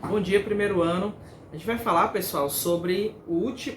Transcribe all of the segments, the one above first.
Bom dia, primeiro ano. A gente vai falar, pessoal, sobre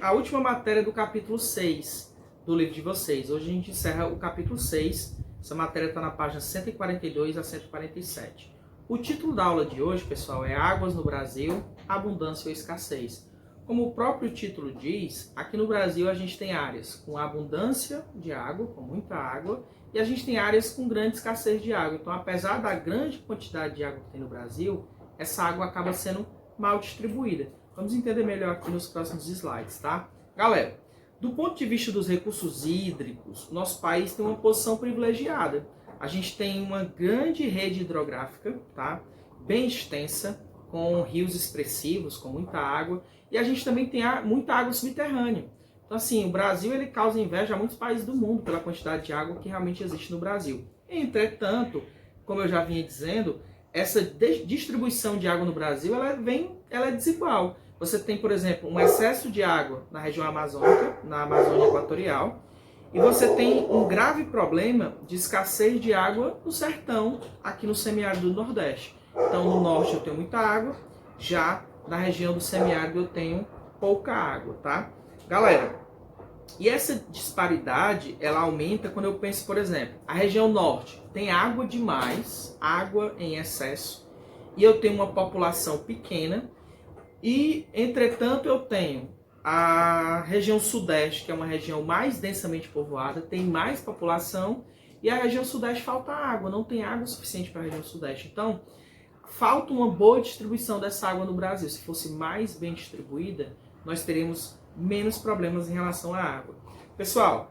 a última matéria do capítulo 6 do livro de vocês. Hoje a gente encerra o capítulo 6. Essa matéria está na página 142 a 147. O título da aula de hoje, pessoal, é Águas no Brasil, Abundância ou Escassez. Como o próprio título diz, aqui no Brasil a gente tem áreas com abundância de água, com muita água, e a gente tem áreas com grande escassez de água. Então, apesar da grande quantidade de água que tem no Brasil, essa água acaba sendo mal distribuída. Vamos entender melhor aqui nos próximos slides, tá? Galera, do ponto de vista dos recursos hídricos, nosso país tem uma posição privilegiada. A gente tem uma grande rede hidrográfica, tá? Bem extensa, com rios expressivos, com muita água, e a gente também tem muita água subterrânea. Então, assim, o Brasil ele causa inveja a muitos países do mundo pela quantidade de água que realmente existe no Brasil. Entretanto, como eu já vinha dizendo, essa distribuição de água no Brasil ela é desigual. Você tem, por exemplo, um excesso de água na região amazônica, na Amazônia Equatorial, e você tem um grave problema de escassez de água no sertão, aqui no semiárido do Nordeste. Então, no Norte eu tenho muita água, já na região do semiárido eu tenho pouca água, tá? Galera, e essa disparidade, ela aumenta quando eu penso, por exemplo, a região norte tem água demais, água em excesso, e eu tenho uma população pequena, e, entretanto, eu tenho a região sudeste, que é uma região mais densamente povoada, tem mais população, e a região sudeste falta água, não tem água suficiente para a região sudeste. Então, falta uma boa distribuição dessa água no Brasil. Se fosse mais bem distribuída, nós teríamos menos problemas em relação à água. Pessoal,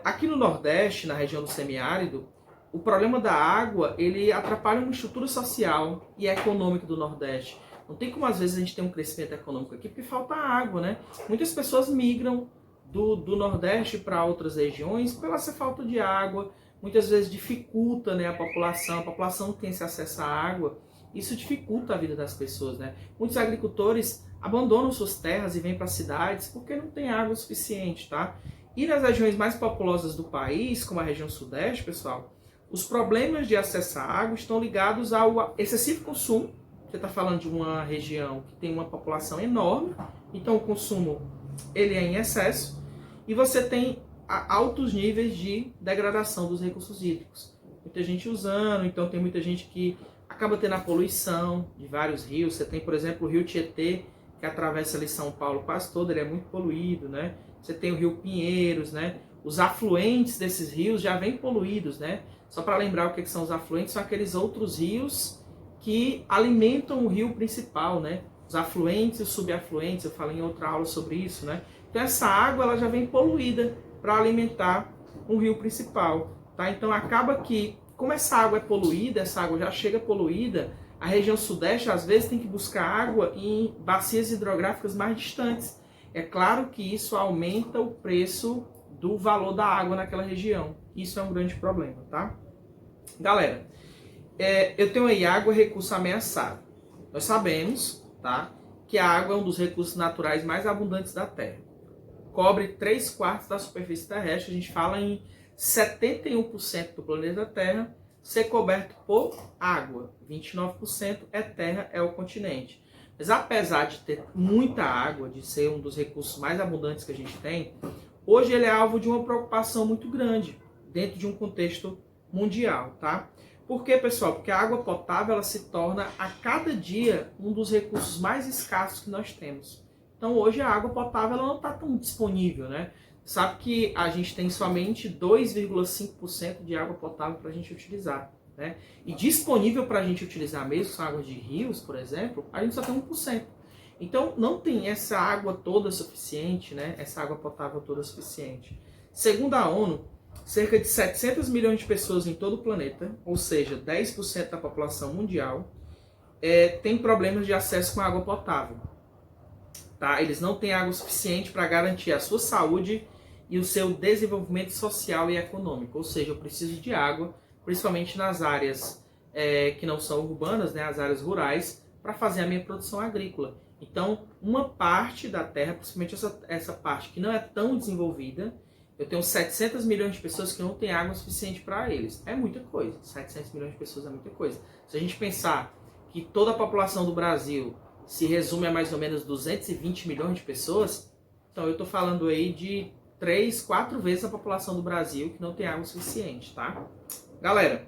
aqui no Nordeste, na região do semiárido, o problema da água, ele atrapalha uma estrutura social e econômica do Nordeste. Não tem como, às vezes, a gente ter um crescimento econômico aqui, porque falta água, né? Muitas pessoas migram do Nordeste para outras regiões pela essa falta de água. Muitas vezes dificulta, né, a população não tem esse acesso à água. Isso dificulta a vida das pessoas, né? Muitos agricultores abandonam suas terras e vêm para as cidades porque não tem água suficiente, tá? E nas regiões mais populosas do país, como a região sudeste, pessoal, os problemas de acesso à água estão ligados ao excessivo consumo. Você está falando de uma região que tem uma população enorme, então o consumo ele é em excesso, e você tem altos níveis de degradação dos recursos hídricos. Muita gente usando, então tem muita gente que acaba tendo a poluição de vários rios. Você tem, por exemplo, o rio Tietê, que atravessa ali São Paulo quase todo, ele é muito poluído, né? Você tem o rio Pinheiros, né? Os afluentes desses rios já vêm poluídos, né? Só para lembrar o que são os afluentes, são aqueles outros rios que alimentam o rio principal, né? Os afluentes e os subafluentes, eu falei em outra aula sobre isso, né? Então essa água ela já vem poluída para alimentar o rio principal, tá? Então acaba que, como essa água é poluída, essa água já chega poluída, a região sudeste às vezes tem que buscar água em bacias hidrográficas mais distantes. É claro que isso aumenta o preço do valor da água naquela região. Isso é um grande problema, tá? Galera, eu tenho aí água, recurso ameaçado. Nós sabemos, tá, que a água é um dos recursos naturais mais abundantes da Terra. Cobre 3/4 da superfície terrestre. A gente fala em 71% do planeta Terra ser coberto por água. 29% é terra, é o continente. Mas apesar de ter muita água, de ser um dos recursos mais abundantes que a gente tem, hoje ele é alvo de uma preocupação muito grande dentro de um contexto mundial, tá? Por quê, pessoal? Porque a água potável ela se torna a cada dia um dos recursos mais escassos que nós temos. Então hoje a água potável ela não está tão disponível, né? Sabe que a gente tem somente 2,5% de água potável para a gente utilizar, né? E disponível para a gente utilizar mesmo, são águas de rios, por exemplo, a gente só tem 1%. Então não tem essa água toda suficiente, né? Essa água potável toda suficiente. Segundo a ONU, cerca de 700 milhões de pessoas em todo o planeta, ou seja, 10% da população mundial, tem problemas de acesso com água potável. Tá? Eles não têm água suficiente para garantir a sua saúde e o seu desenvolvimento social e econômico. Ou seja, eu preciso de água, principalmente nas áreas que não são urbanas, né, as áreas rurais, para fazer a minha produção agrícola. Então, uma parte da Terra, principalmente essa parte que não é tão desenvolvida, eu tenho 700 milhões de pessoas que não têm água suficiente para eles. É muita coisa. 700 milhões de pessoas é muita coisa. Se a gente pensar que toda a população do Brasil se resume a mais ou menos 220 milhões de pessoas, então eu estou falando aí de 3, 4 vezes a população do Brasil que não tem água suficiente, tá? Galera,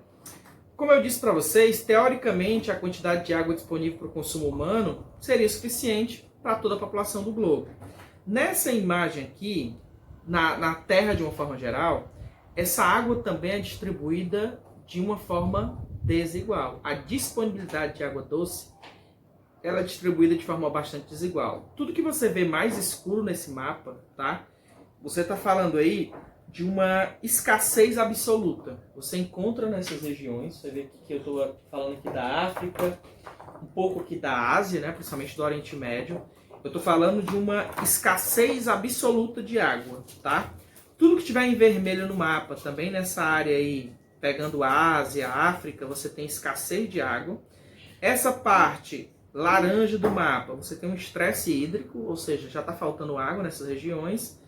como eu disse para vocês, teoricamente a quantidade de água disponível para o consumo humano seria suficiente para toda a população do globo. Nessa imagem aqui, na Terra de uma forma geral, essa água também é distribuída de uma forma desigual. A disponibilidade de água doce, ela é distribuída de forma bastante desigual. Tudo que você vê mais escuro nesse mapa, tá? Você está falando aí de uma escassez absoluta. Você encontra nessas regiões, você vê que eu estou falando aqui da África, um pouco aqui da Ásia, né? Principalmente do Oriente Médio. Eu estou falando de uma escassez absoluta de água, tá? Tudo que tiver em vermelho no mapa, também nessa área aí, pegando a Ásia, a África, você tem escassez de água. Essa parte laranja do mapa, você tem um estresse hídrico, ou seja, já está faltando água nessas regiões.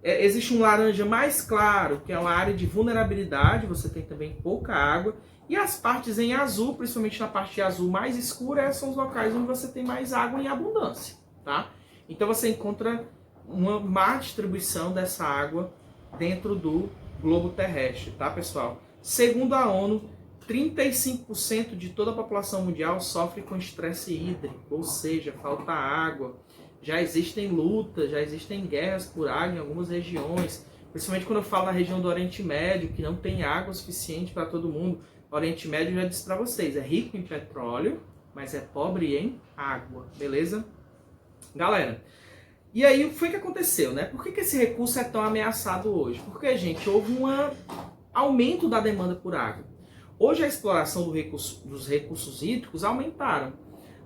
Existe um laranja mais claro, que é uma área de vulnerabilidade, você tem também pouca água. E as partes em azul, principalmente na parte azul mais escura, são os locais onde você tem mais água em abundância, tá? Então você encontra uma má distribuição dessa água dentro do globo terrestre, tá, pessoal? Segundo a ONU, 35% de toda a população mundial sofre com estresse hídrico, ou seja, falta água. Já existem lutas, já existem guerras por água em algumas regiões, principalmente quando eu falo na região do Oriente Médio, que não tem água suficiente para todo mundo. O Oriente Médio, já disse para vocês, é rico em petróleo, mas é pobre em água, beleza? Galera, e aí o que foi que aconteceu, né? Por que esse recurso é tão ameaçado hoje? Porque, gente, houve um aumento da demanda por água. Hoje a exploração dos recursos hídricos aumentaram.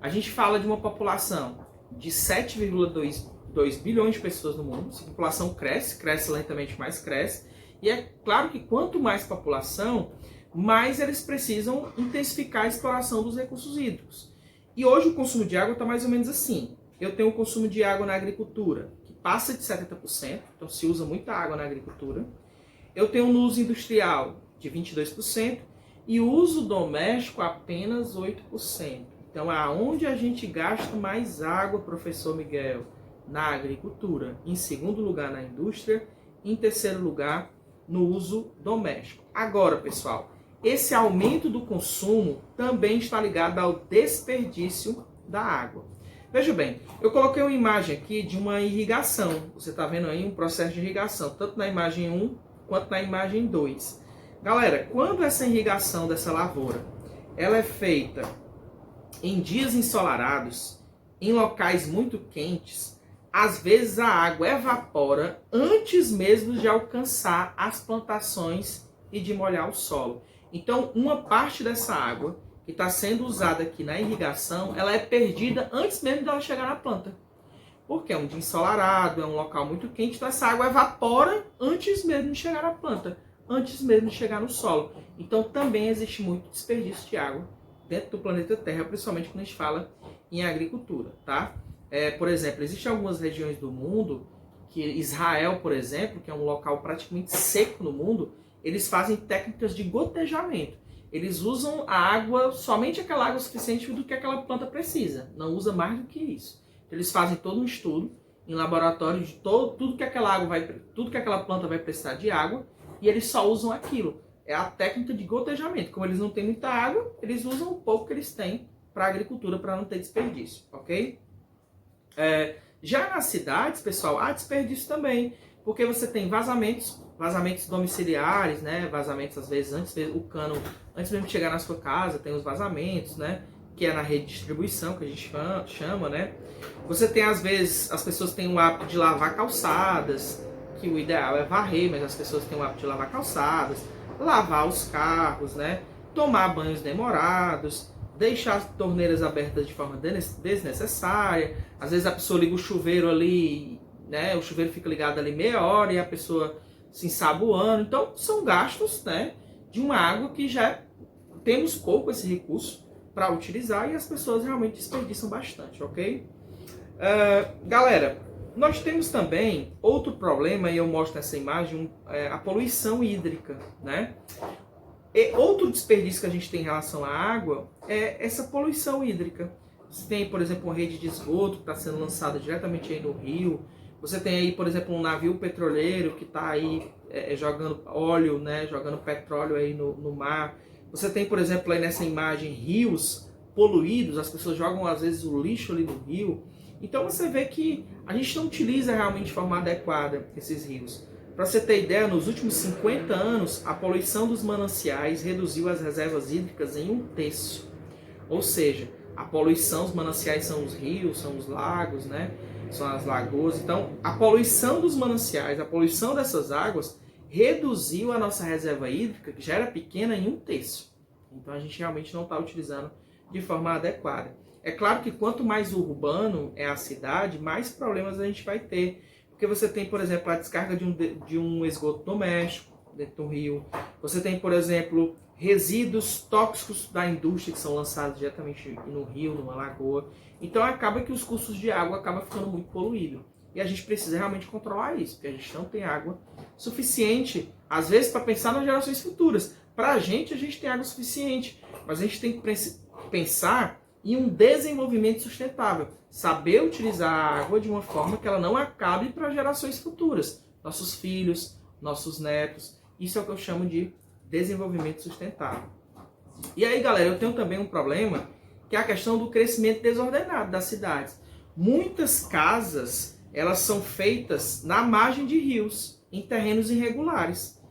A gente fala de uma população de 7,2 bilhões de pessoas no mundo. Essa população cresce lentamente, mas cresce. E é claro que quanto mais população, mais eles precisam intensificar a exploração dos recursos hídricos. E hoje o consumo de água está mais ou menos assim. Eu tenho o consumo de água na agricultura, que passa de 70%, então se usa muita água na agricultura. Eu tenho no uso industrial de 22% e o uso doméstico apenas 8%. Então, aonde a gente gasta mais água, professor Miguel? Na agricultura. Em segundo lugar, na indústria. Em terceiro lugar, no uso doméstico. Agora, pessoal, esse aumento do consumo também está ligado ao desperdício da água. Veja bem, eu coloquei uma imagem aqui de uma irrigação. Você está vendo aí um processo de irrigação, tanto na imagem 1 quanto na imagem 2. Galera, quando essa irrigação dessa lavoura ela é feita em dias ensolarados, em locais muito quentes, às vezes a água evapora antes mesmo de alcançar as plantações e de molhar o solo. Então, uma parte dessa água que está sendo usada aqui na irrigação, ela é perdida antes mesmo de ela chegar na planta. Porque é um dia ensolarado, é um local muito quente, então essa água evapora antes mesmo de chegar na planta, antes mesmo de chegar no solo. Então também existe muito desperdício de água dentro do planeta Terra, principalmente quando a gente fala em agricultura, tá? Por exemplo, existem algumas regiões do mundo, que Israel, por exemplo, que é um local praticamente seco no mundo, eles fazem técnicas de gotejamento. Eles usam a água, somente aquela água suficiente do que aquela planta precisa, não usa mais do que isso. Eles fazem todo um estudo em laboratório de tudo que aquela planta vai precisar de água, e eles só usam aquilo. É a técnica de gotejamento. Como eles não têm muita água, eles usam o pouco que eles têm para a agricultura, para não ter desperdício, ok? Já nas cidades, pessoal, há desperdício também, porque você tem vazamentos domiciliares, né? Vazamentos, às vezes, antes mesmo de chegar na sua casa, tem os vazamentos, né? Que é na rede de distribuição, que a gente chama, né? Você tem, às vezes, as pessoas têm o hábito de lavar calçadas, que o ideal é varrer, mas as pessoas têm o hábito de lavar calçadas, lavar os carros, né? Tomar banhos demorados, deixar as torneiras abertas de forma desnecessária. Às vezes a pessoa liga o chuveiro ali, né? O chuveiro fica ligado ali meia hora e a pessoa se ensaboando. Então, são gastos, né, de uma água que já temos pouco esse recurso para utilizar e as pessoas realmente desperdiçam bastante, ok? Galera, nós temos também outro problema, e eu mostro nessa imagem, a poluição hídrica, né? E outro desperdício que a gente tem em relação à água é essa poluição hídrica. Você tem, por exemplo, uma rede de esgoto que está sendo lançada diretamente aí no rio. Você tem aí, por exemplo, um navio petroleiro que está aí jogando óleo, né, jogando petróleo aí no mar. Você tem, por exemplo, aí nessa imagem, rios poluídos, as pessoas jogam às vezes o lixo ali no rio. Então você vê que a gente não utiliza realmente de forma adequada esses rios. Para você ter ideia, nos últimos 50 anos, a poluição dos mananciais reduziu as reservas hídricas em 1/3. Ou seja, a poluição, os mananciais são os rios, são os lagos, né? São as lagoas. Então, a poluição dos mananciais, a poluição dessas águas, reduziu a nossa reserva hídrica, que já era pequena, em 1/3. Então, a gente realmente não está utilizando de forma adequada. É claro que quanto mais urbano é a cidade, mais problemas a gente vai ter. Porque você tem, por exemplo, a descarga de um esgoto doméstico dentro do rio. Você tem, por exemplo, resíduos tóxicos da indústria que são lançados diretamente no rio, numa lagoa. Então acaba que os cursos de água acabam ficando muito poluídos. E a gente precisa realmente controlar isso, porque a gente não tem água suficiente, às vezes, para pensar nas gerações futuras. Para a gente tem água suficiente, mas a gente tem que pensar em um desenvolvimento sustentável. Saber utilizar a água de uma forma que ela não acabe para gerações futuras. Nossos filhos, nossos netos. Isso é o que eu chamo de desenvolvimento sustentável. E aí, galera, eu tenho também um problema, que é a questão do crescimento desordenado das cidades. Muitas casas, elas são feitas na margem de rios, em terrenos irregulares.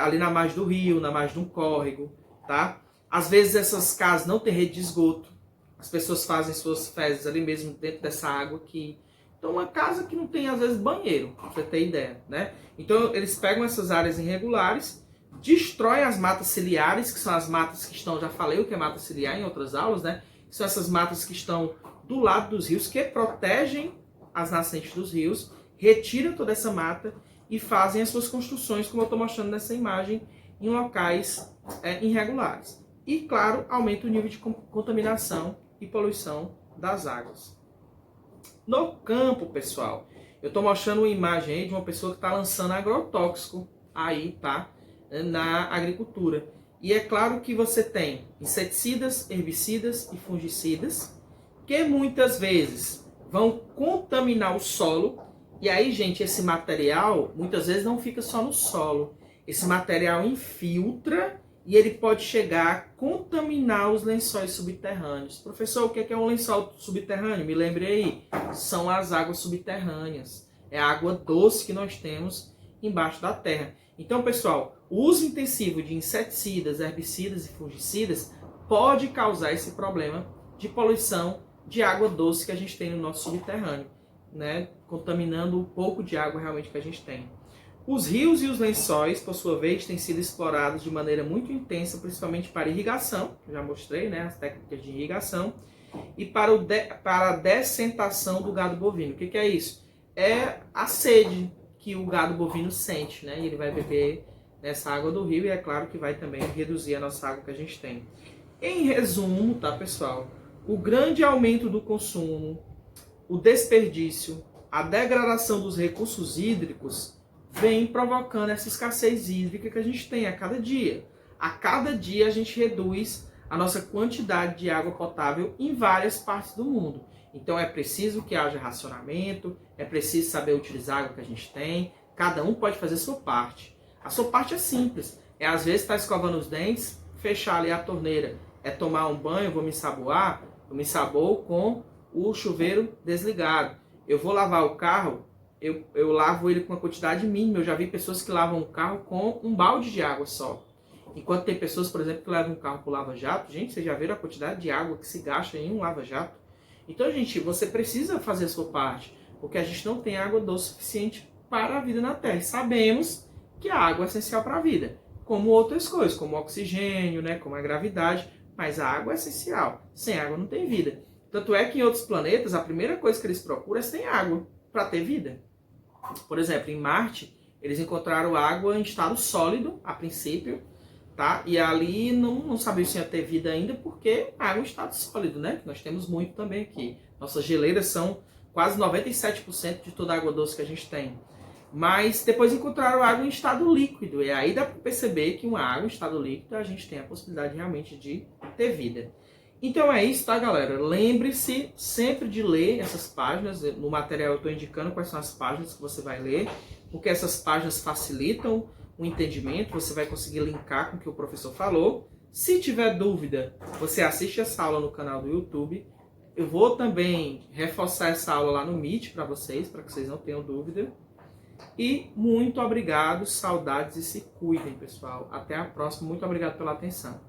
Ali na margem do rio, na margem de um córrego, tá? Às vezes essas casas não têm rede de esgoto. As pessoas fazem suas fezes ali mesmo dentro dessa água aqui. Então, uma casa que não tem, às vezes, banheiro, pra você ter ideia, né? Então, eles pegam essas áreas irregulares, destroem as matas ciliares, que são as matas que estão, já falei o que é mata ciliar em outras aulas, né? São essas matas que estão do lado dos rios, que protegem as nascentes dos rios, retiram toda essa mata e fazem as suas construções, como eu estou mostrando nessa imagem, em locais irregulares. E, claro, aumenta o nível de contaminação e poluição das águas. No campo, pessoal, eu estou mostrando uma imagem aí de uma pessoa que está lançando agrotóxico aí, tá? Na agricultura. E é claro que você tem inseticidas, herbicidas e fungicidas, que muitas vezes vão contaminar o solo. E aí, gente, esse material muitas vezes não fica só no solo. Esse material infiltra e ele pode chegar a contaminar os lençóis subterrâneos. Professor, o que é um lençol subterrâneo? Me lembre aí. São as águas subterrâneas. É a água doce que nós temos embaixo da terra. Então, pessoal, o uso intensivo de inseticidas, herbicidas e fungicidas pode causar esse problema de poluição de água doce que a gente tem no nosso subterrâneo, né? Contaminando o pouco de água realmente que a gente tem. Os rios e os lençóis, por sua vez, têm sido explorados de maneira muito intensa, principalmente para irrigação, já mostrei, né, as técnicas de irrigação, e para a dessentação do gado bovino. O que é isso? É a sede que o gado bovino sente, né? Ele vai beber nessa água do rio e é claro que vai também reduzir a nossa água que a gente tem. Em resumo, tá, pessoal? O grande aumento do consumo, o desperdício, a degradação dos recursos hídricos vem provocando essa escassez hídrica que a gente tem a cada dia. A cada dia a gente reduz a nossa quantidade de água potável em várias partes do mundo. Então é preciso que haja racionamento, é preciso saber utilizar a água que a gente tem, cada um pode fazer a sua parte. A sua parte é simples, às vezes estar escovando os dentes, fechar ali a torneira, é tomar um banho, vou me ensaboar, eu me ensaboo com o chuveiro desligado. Eu vou lavar o carro, eu lavo ele com uma quantidade mínima. Eu já vi pessoas que lavam o carro com um balde de água só. Enquanto tem pessoas, por exemplo, que levam um carro para o lava-jato. Gente, vocês já viram a quantidade de água que se gasta em um lava-jato? Então, gente, você precisa fazer a sua parte, porque a gente não tem água doce suficiente para a vida na Terra. E sabemos que a água é essencial para a vida, como outras coisas, como o oxigênio, né, como a gravidade, mas a água é essencial. Sem água não tem vida. Tanto é que em outros planetas, a primeira coisa que eles procuram é se tem água para ter vida. Por exemplo, em Marte, eles encontraram água em estado sólido, a princípio, tá? E ali não sabiam se ia ter vida ainda, porque a água em estado sólido, né? Nós temos muito também aqui. Nossas geleiras são quase 97% de toda a água doce que a gente tem. Mas depois encontraram água em estado líquido, e aí dá para perceber que uma água em estado líquido a gente tem a possibilidade realmente de ter vida. Então é isso, tá, galera? Lembre-se sempre de ler essas páginas. No material eu estou indicando quais são as páginas que você vai ler, porque essas páginas facilitam o entendimento, você vai conseguir linkar com o que o professor falou. Se tiver dúvida, você assiste essa aula no canal do YouTube. Eu vou também reforçar essa aula lá no Meet para vocês não tenham dúvida. E muito obrigado, saudades e se cuidem, pessoal. Até a próxima. Muito obrigado pela atenção.